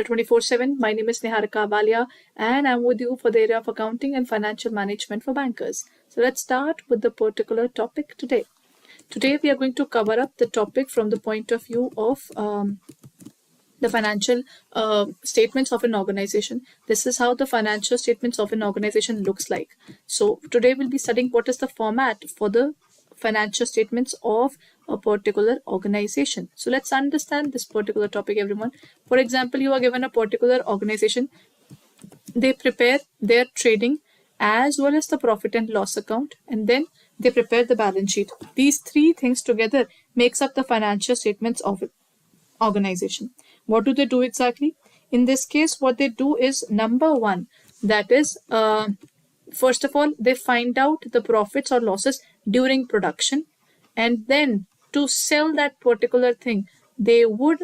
24/7. My name is Niharika Valia and I'm with you for the area of accounting and financial management for bankers. So let's start with the particular topic today. Today we are going to cover up the topic from the point of view of the financial statements of an organization. This is how the financial statements of an organization looks like. So today we'll be studying what is the format for the financial statements of a particular organization. So let's understand this particular topic, everyone. For example, you are given a particular organization. They prepare their trading as well as the profit and loss account, and then they prepare the balance sheet. These three things together makes up the financial statements of an organization. What do they do exactly? In this case, what they do is number one, that is first of all, they find out the profits or losses during production, and then to sell that particular thing, they would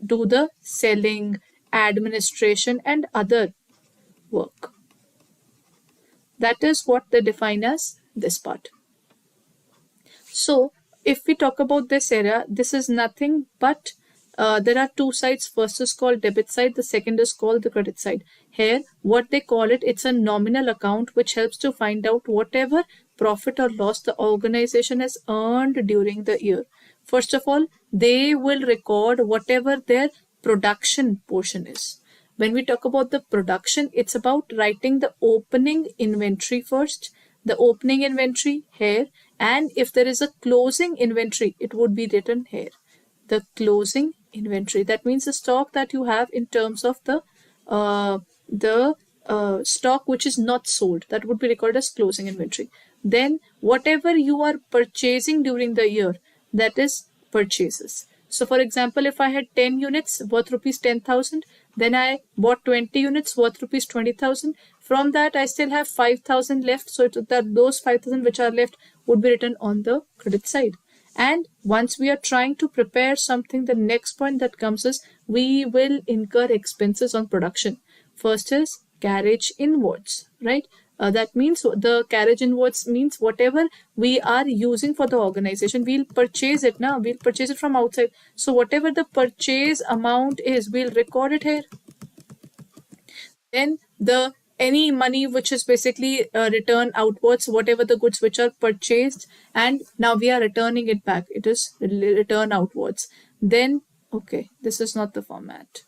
do the selling, administration, and other work. That is what they define as this part. So, if we talk about this area, this is nothing but there are two sides. First is called debit side, the second is called the credit side. Here, what they call it, it's a nominal account which helps to find out whatever profit or loss the organization has earned during the year. First of all, they will record whatever their production portion is. When we talk about the production, it's about writing the opening inventory first, the opening inventory here, and if there is a closing inventory, it would be written here. The closing inventory, that means the stock that you have in terms of the stock which is not sold, that would be recorded as closing inventory. Then whatever you are purchasing during the year, that is purchases. So for example, if I had 10 units worth rupees 10,000, then I bought 20 units worth rupees 20,000. From that, I still have 5,000 left. So that those 5,000 which are left would be written on the credit side. And once we are trying to prepare something, the next point that comes is we will incur expenses on production. First is carriage inwards, right? That means the carriage inwards means whatever we are using for the organization, we'll purchase it now. We'll purchase it from outside. So whatever the purchase amount is, we'll record it here. Then any money which is basically returned outwards, whatever the goods which are purchased, and now we are returning it back. It is return outwards. Then, okay, this is not the format.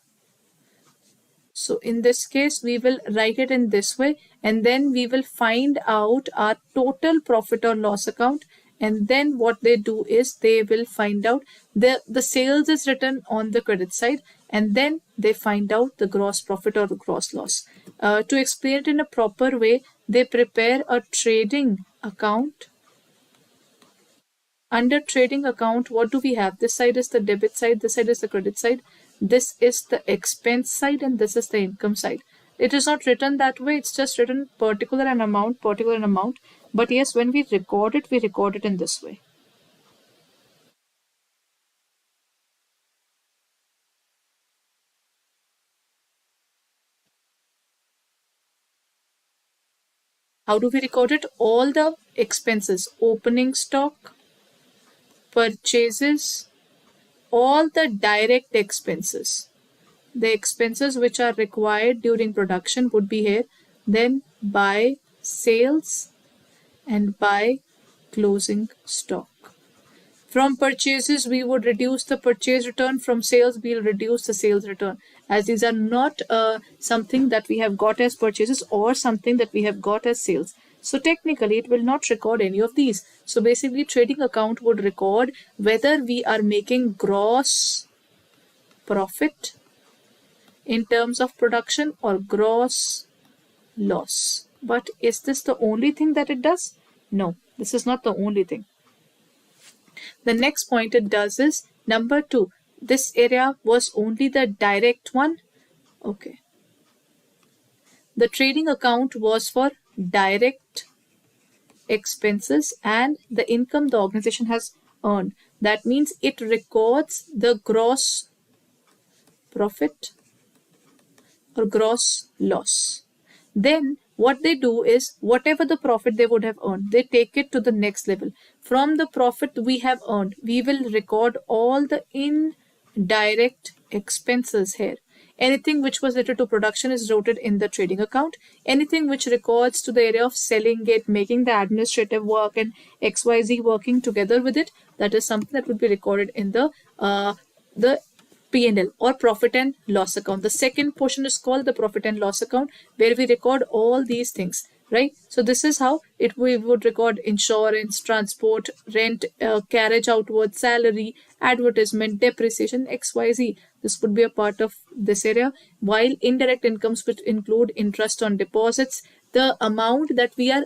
So in this case, we will write it in this way, and then we will find out our total profit or loss account. And then what they do is they will find out the sales is written on the credit side, and then they find out the gross profit or the gross loss. To explain it in a proper way, they prepare a trading account. Under trading account, what do we have? This side is the debit side, this side is the credit side. This is the expense side, and this is the income side. It is not written that way. It's just written particular an amount. But yes, when we record it in this way. How do we record it? All the expenses, opening stock, purchases, all the direct expenses. The expenses which are required during production would be here. Then by sales and by closing stock. From purchases, we would reduce the purchase return. From sales, we'll reduce the sales return, as these are not something that we have got as purchases or something that we have got as sales. So technically, it will not record any of these. So basically, trading account would record whether we are making gross profit in terms of production or gross loss. But is this the only thing that it does? No, this is not the only thing. The next point it does is number 2. This area was only the direct one. Okay. The trading account was for direct expenses and the income the organization has earned. That means it records the gross profit or gross loss. Then what they do is whatever the profit they would have earned, they take it to the next level. From the profit we have earned, we will record all the indirect expenses here. Anything which was related to production is noted in the trading account. Anything which records to the area of selling it, making the administrative work and XYZ working together with it, that is something that would be recorded in the P&L or profit and loss account. The second portion is called the profit and loss account, where we record all these things, right? So this is how we would record insurance, transport, rent, carriage outward, salary, advertisement, depreciation, XYZ. This would be a part of this area. While indirect incomes would include interest on deposits, the amount that we are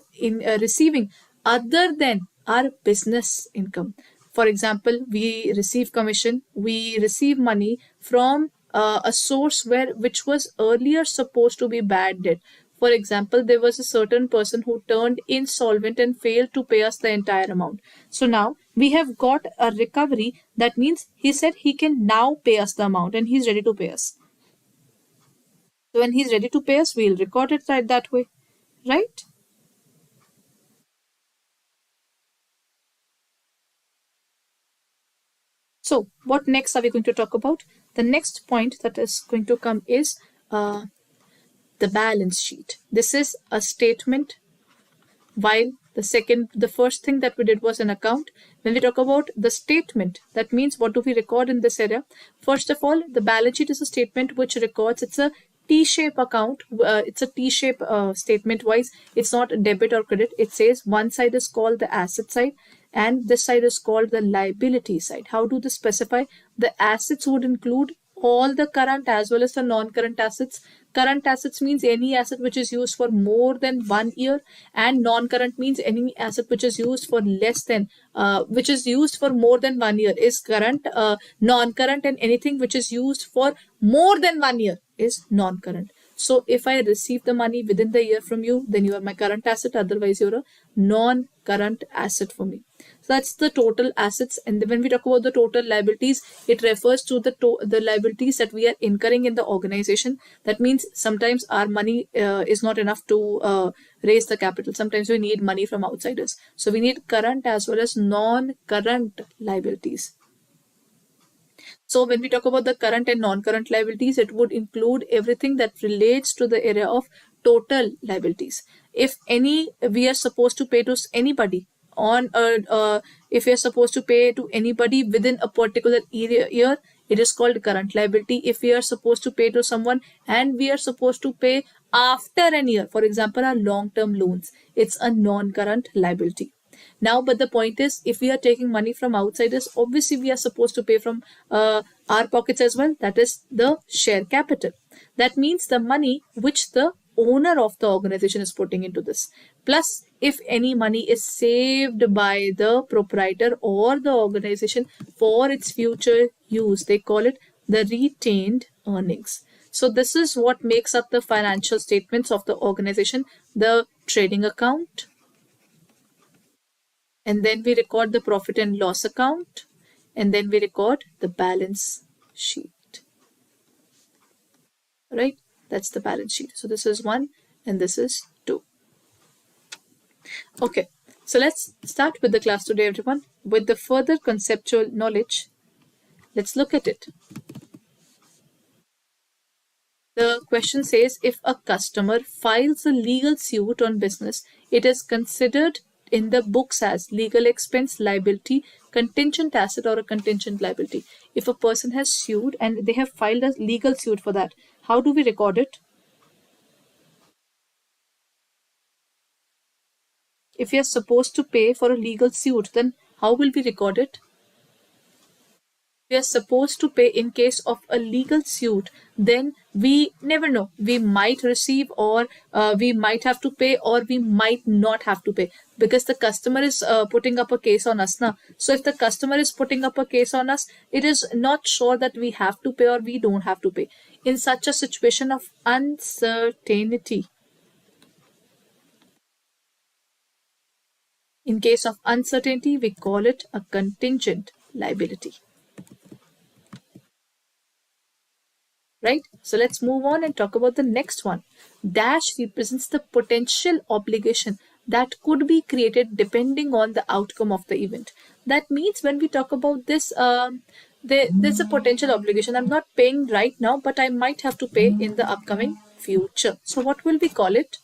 receiving other than our business income. For example, we receive commission, we receive money from a source which was earlier supposed to be bad debt. For example, there was a certain person who turned insolvent and failed to pay us the entire amount. So now we have got a recovery. That means he said he can now pay us the amount and he's ready to pay us. So when he's ready to pay us, we'll record it right that way, right? So what next are we going to talk about? The next point that is going to come is the balance sheet. This is a statement, while the first thing that we did was an account. When we talk about the statement, that means what do we record in this area? First of all, the balance sheet is a statement which records, it's a T-shape account. It's a T-shape statement wise. It's not debit or credit. It says one side is called the asset side and this side is called the liability side. How do they specify? The assets would include all the current as well as the non-current assets. Current assets means any asset which is used for more than 1 year, and non-current means any asset which is used for which is used for more than 1 year is current. Non-current, and anything which is used for more than 1 year is non-current. So if I receive the money within the year from you, then you are my current asset. Otherwise, you're a non-current asset for me. So that's the total assets. And when we talk about the total liabilities, it refers to the liabilities that we are incurring in the organization. That means sometimes our money is not enough to raise the capital. Sometimes we need money from outsiders. So we need current as well as non-current liabilities. So when we talk about the current and non-current liabilities, it would include everything that relates to the area of total liabilities. If we are supposed to pay to anybody if we are supposed to pay to anybody within a particular year, it is called current liability. If we are supposed to pay to someone and we are supposed to pay after an year, for example, our long-term loans, it's a non-current liability. Now, but the point is, if we are taking money from outsiders, obviously we are supposed to pay from our pockets as well. That is the share capital. That means the money which the owner of the organization is putting into this. Plus, if any money is saved by the proprietor or the organization for its future use, they call it the retained earnings. So this is what makes up the financial statements of the organization: the trading account, and then we record the profit and loss account, and then we record the balance sheet. Right? That's the balance sheet. So this is 1 and this is 2. Okay, so let's start with the class today, everyone. With the further conceptual knowledge, let's look at it. The question says, if a customer files a legal suit on business, it is considered in the books as legal expense, liability, contingent asset, or a contingent liability. If a person has sued and they have filed a legal suit for that, how do we record it? If we are supposed to pay for a legal suit, then how will we record it? We are supposed to pay in case of a legal suit, then we never know. We might receive, or we might have to pay, or we might not have to pay, because the customer is putting up a case on us now. So if the customer is putting up a case on us, it is not sure that we have to pay or we don't have to pay. In such a situation of uncertainty, in case of uncertainty, we call it a contingent liability. Right? So let's move on and talk about the next one. Dash represents the potential obligation that could be created depending on the outcome of the event. That means when we talk about this, there's a potential obligation. I'm not paying right now, but I might have to pay in the upcoming future. So what will we call it?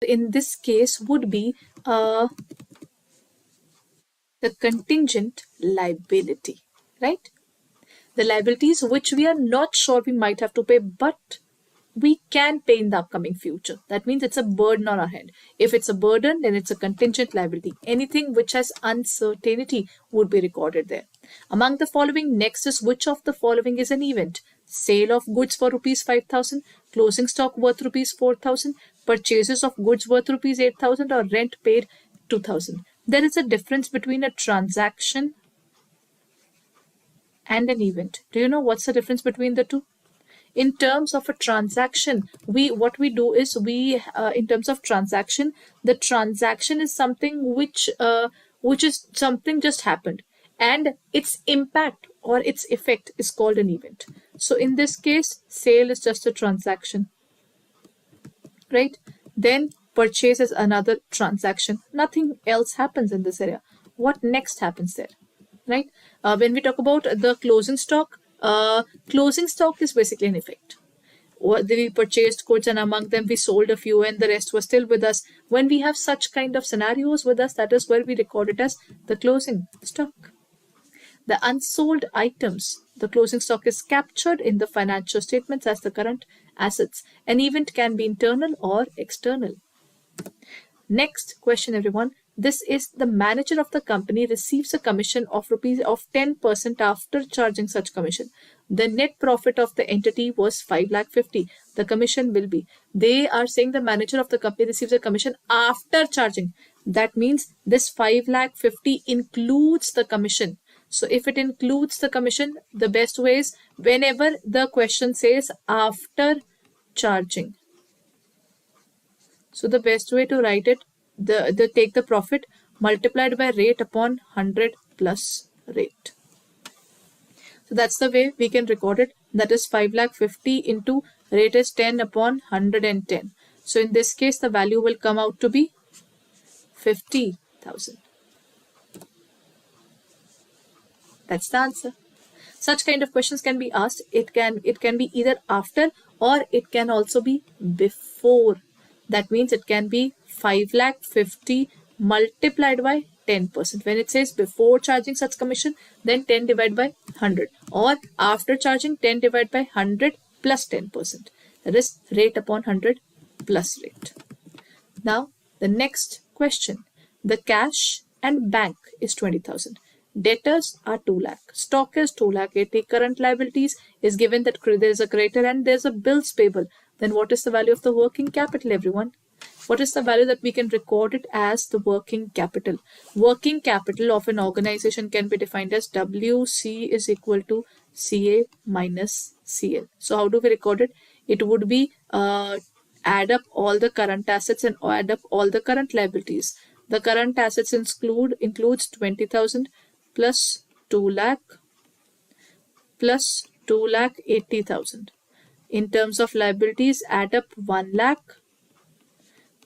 In this case would be the contingent liability, right? The liabilities which we are not sure we might have to pay, but we can pay in the upcoming future. That means it's a burden on our head. If it's a burden, then it's a contingent liability. Anything which has uncertainty would be recorded there. Among the following, next is which of the following is an event? Sale of goods for rupees 5,000, closing stock worth rupees 4,000, purchases of goods worth rupees 8,000, or rent paid 2,000. There is a difference between a transaction and an event. Do you know what's the difference between the two? In terms of a transaction, what we do is in terms of transaction, the transaction is something which is something just happened, and its impact or its effect is called an event. So in this case, sale is just a transaction, right? Then purchase is another transaction. Nothing else happens in this area. What next happens there, right? When we talk about the closing stock is basically an effect. We purchased goods and among them we sold a few and the rest was still with us. When we have such kind of scenarios with us, that is where we record it as the closing stock. The unsold items, the closing stock is captured in the financial statements as the current assets. An event can be internal or external. Next question, everyone. This is the manager of the company receives a commission of 10% after charging such commission. The net profit of the entity was 5,50,000. The commission will be. They are saying the manager of the company receives a commission after charging. That means this 5,50,000 includes the commission. So if it includes the commission, the best way is whenever the question says after charging. So the best way to write it, take the profit multiplied by rate upon 100 plus rate. So that's the way we can record it. That is 5,50,000 into rate is 10 upon 110. So in this case, the value will come out to be 50,000. That's the answer. Such kind of questions can be asked. It can be either after or it can also be before. That means it can be 5,50,000 multiplied by 10%. When it says before charging such commission, then 10 divided by 100. Or after charging 10 divided by 100 plus 10%. That is rate upon 100 plus rate. Now the next question. The cash and bank is 20,000. Debtors are 2 lakh. Stock is 2,80,000. Current liabilities is given that there is a creditor and there is a bills payable. Then what is the value of the working capital, everyone? what is the value that we can record it as? The working capital. Working capital of an organization can be defined as WC is equal to CA minus CL. So how do we record it? It would be add up all the current assets and add up all the current liabilities. The current assets includes 20,000 plus 2 lakh plus 2,80,000. In terms of liabilities, add up 1 lakh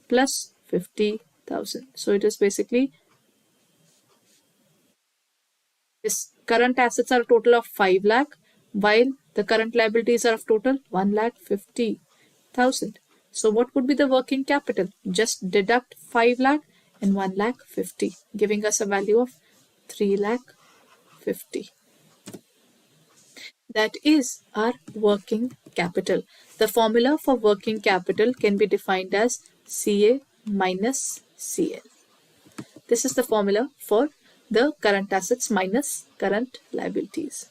plus 50,000. So it is basically, this current assets are a total of 5 lakh, while the current liabilities are of total 1,50,000. So what would be the working capital? Just deduct 5 lakh and 1,50,000, giving us a value of 3,50,000. That is our working capital. The formula for working capital can be defined as CA minus CL. This is the formula for the current assets minus current liabilities.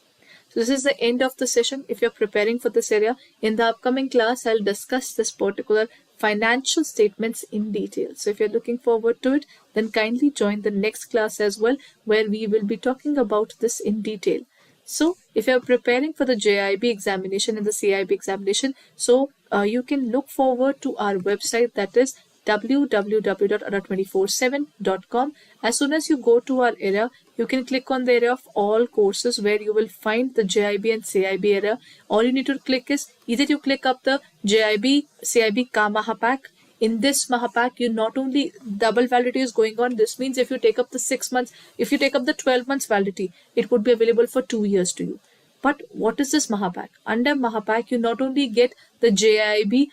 So this is the end of the session. If you're preparing for this area, in the upcoming class, I'll discuss this particular financial statements in detail. So if you're looking forward to it, then kindly join the next class as well, where we will be talking about this in detail. So if you're preparing for the JAIIB examination and the CAIIB examination, so you can look forward to our website, that is www.adda247.com. As soon as you go to our area, you can click on the area of all courses, where you will find the JAIIB and CAIIB area. All you need to click is, either you click up the JAIIB CAIIB Ka Mahapack. In this Mahapack, you not only double validity is going on. This means if you take up the 6 months, if you take up the 12 months validity, it would be available for 2 years to you. But what is this Mahapack? Under Mahapack, you not only get the JAIIB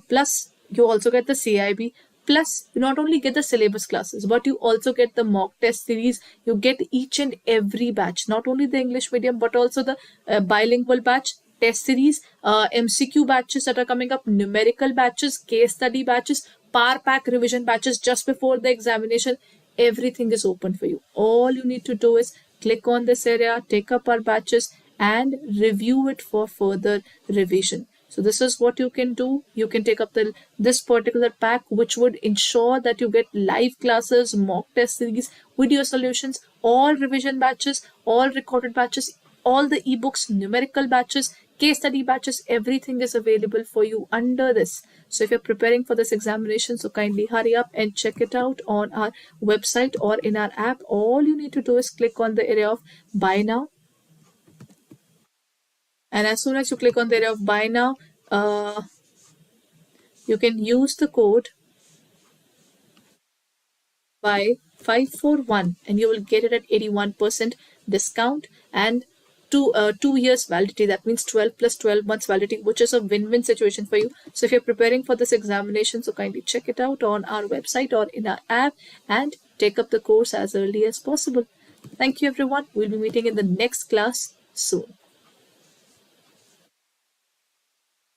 plus you also get the CAIIB, plus you not only get the syllabus classes, but you also get the mock test series. You get each and every batch, not only the English medium, but also the bilingual batch, test series, MCQ batches that are coming up, numerical batches, case study batches, power pack revision batches just before the examination. Everything is open for you. All you need to do is click on this area, take up our batches and review it for further revision. So this is what you can do. You can take up this particular pack, which would ensure that you get live classes, mock test series, video solutions, all revision batches, all recorded batches, all the ebooks, numerical batches, case study batches. Everything is available for you under this. So if you're preparing for this examination, so kindly hurry up and check it out on our website or in our app. All you need to do is click on the area of buy now. And as soon as you click on the area of buy now, you can use the code buy 541 and you will get it at 81% discount and 2 years validity. That means 12 plus 12 months validity, which is a win-win situation for you. So if you're preparing for this examination, so kindly check it out on our website or in our app and take up the course as early as possible. Thank you everyone. We'll be meeting in the next class soon.